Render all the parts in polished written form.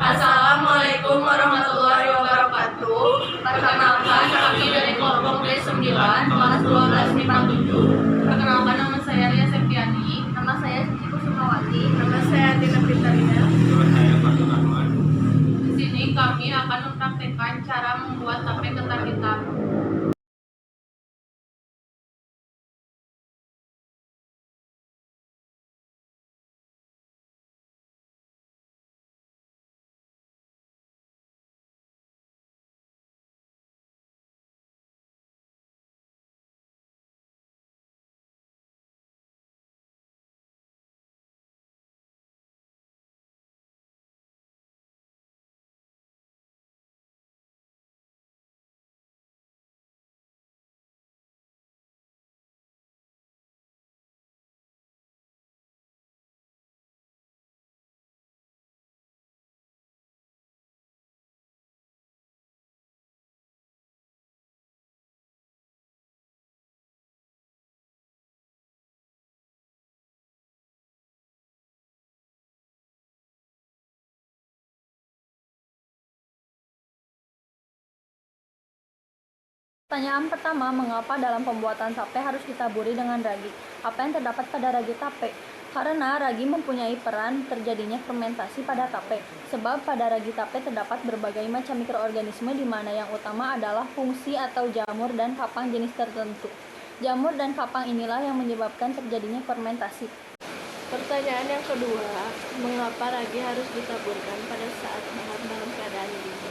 Assalamualaikum warahmatullahi wabarakatuh. Perkenalkan, kami dari kelompok D9 kelas 12 MIPA 7. Perkenalkan, nama saya Ria Septiani. Nama saya Cici Kusumawati. Nama saya Tina Fitarina. Nama saya Fatul Anwar. Di sini kami akan mempraktikkan cara membuat tape ketan hitam. Pertanyaan pertama, mengapa dalam pembuatan tape harus ditaburi dengan ragi? Apa yang terdapat pada ragi tape? Karena ragi mempunyai peran terjadinya fermentasi pada tape. Sebab pada ragi tape terdapat berbagai macam mikroorganisme di mana yang utama adalah fungsi atau jamur dan kapang jenis tertentu. Jamur dan kapang inilah yang menyebabkan terjadinya fermentasi. Pertanyaan yang kedua, mengapa ragi harus ditaburkan pada saat bahan dalam keadaan dingin?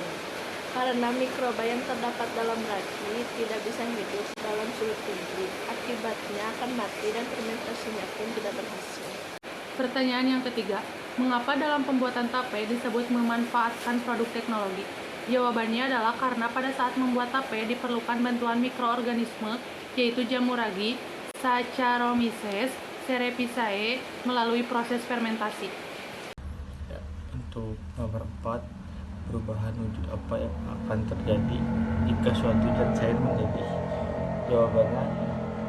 Karena mikroba yang terdapat dalam ragi tidak bisa hidup dalam suhu tinggi, akibatnya akan mati dan fermentasinya pun tidak berhasil. Pertanyaan yang ketiga, mengapa dalam pembuatan tape disebut memanfaatkan produk teknologi? Jawabannya adalah karena pada saat membuat tape diperlukan bantuan mikroorganisme, yaitu jamur ragi, Saccharomyces cerevisiae, melalui proses fermentasi. Untuk nomor 4, perubahan wujud apa yang akan terjadi jika suatu zat cair mendidih? Jawabannya,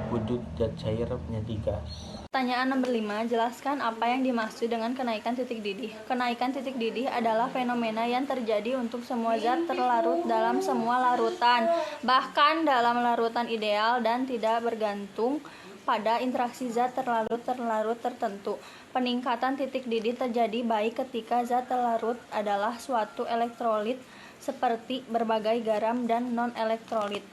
wujud zat cair menjadi gas. Pertanyaan nomor 5, jelaskan apa yang dimaksud dengan kenaikan titik didih. Kenaikan titik didih adalah fenomena yang terjadi untuk semua zat terlarut dalam semua larutan, bahkan dalam larutan ideal dan tidak bergantung pada interaksi zat terlarut tertentu. Peningkatan titik didih terjadi baik ketika zat terlarut adalah suatu elektrolit seperti berbagai garam dan non-elektrolit.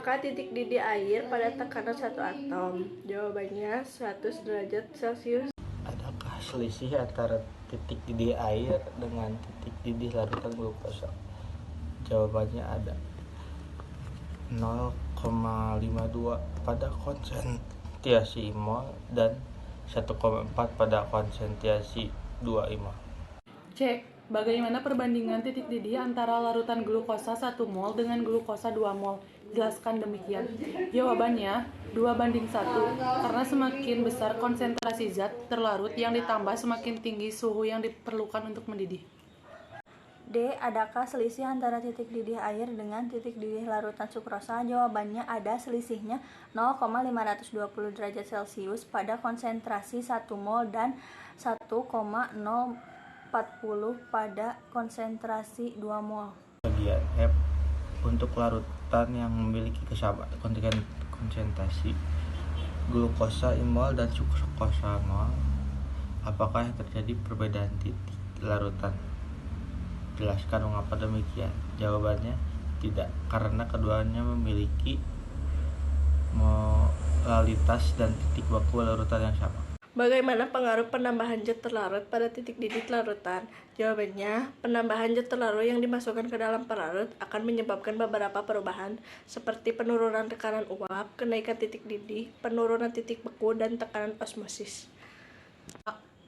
Maka titik didih air pada tekanan 1 atom? Jawabannya 100 derajat Celcius. Adakah selisih antara titik didih air dengan titik didih larutan glukosa? Jawabannya ada. 0,52 pada konsentrasi mol dan 1,4 pada konsentrasi 2 mol. C. Bagaimana perbandingan titik didih antara larutan glukosa 1 mol dengan glukosa 2 mol? Jelaskan demikian. Jawabannya 2:1, karena semakin besar konsentrasi zat terlarut yang ditambah semakin tinggi suhu yang diperlukan untuk mendidih. D. Adakah selisih antara titik didih air dengan titik didih larutan sukrosa? Jawabannya ada selisihnya 0,520 derajat Celcius pada konsentrasi 1 mol dan 1,040 pada konsentrasi 2 mol. Bagian F, untuk larutan yang memiliki kesamaan konsentrasi glukosa mol dan sukrosa mol, apakah yang terjadi perbedaan titik larutan? Jelaskan mengapa demikian. Jawabannya tidak, karena keduanya memiliki molalitas dan titik baku larutan yang sama. Bagaimana pengaruh penambahan zat terlarut pada titik didih larutan? Jawabannya, penambahan zat terlarut yang dimasukkan ke dalam pelarut akan menyebabkan beberapa perubahan seperti penurunan tekanan uap, kenaikan titik didih, penurunan titik beku, dan tekanan osmosis.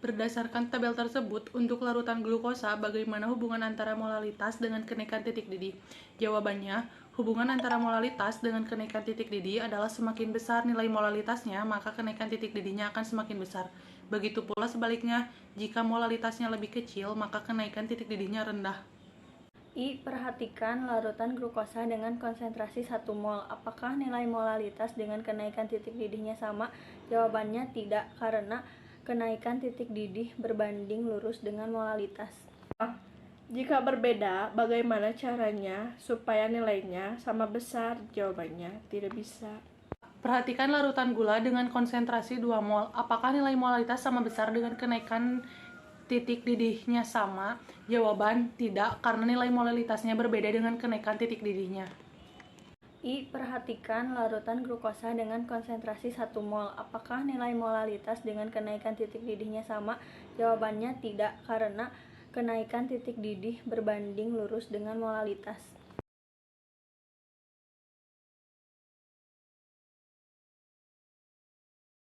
Berdasarkan tabel tersebut, untuk larutan glukosa, bagaimana hubungan antara molalitas dengan kenaikan titik didih? Jawabannya, hubungan antara molalitas dengan kenaikan titik didih adalah semakin besar nilai molalitasnya, maka kenaikan titik didihnya akan semakin besar. Begitu pula sebaliknya, jika molalitasnya lebih kecil, maka kenaikan titik didihnya rendah. I. Perhatikan larutan glukosa dengan konsentrasi 1 mol. Apakah nilai molalitas dengan kenaikan titik didihnya sama? Jawabannya tidak, karena kenaikan titik didih berbanding lurus dengan molalitas. Jika berbeda, bagaimana caranya supaya nilainya sama besar? Jawabannya tidak bisa. Perhatikan larutan gula dengan konsentrasi 2 mol. Apakah nilai molalitas sama besar dengan kenaikan titik didihnya sama? Jawaban tidak, karena nilai molalitasnya berbeda dengan kenaikan titik didihnya. I. Perhatikan larutan glukosa dengan konsentrasi 1 mol. Apakah nilai molalitas dengan kenaikan titik didihnya sama? Jawabannya tidak, karena kenaikan titik didih berbanding lurus dengan molalitas.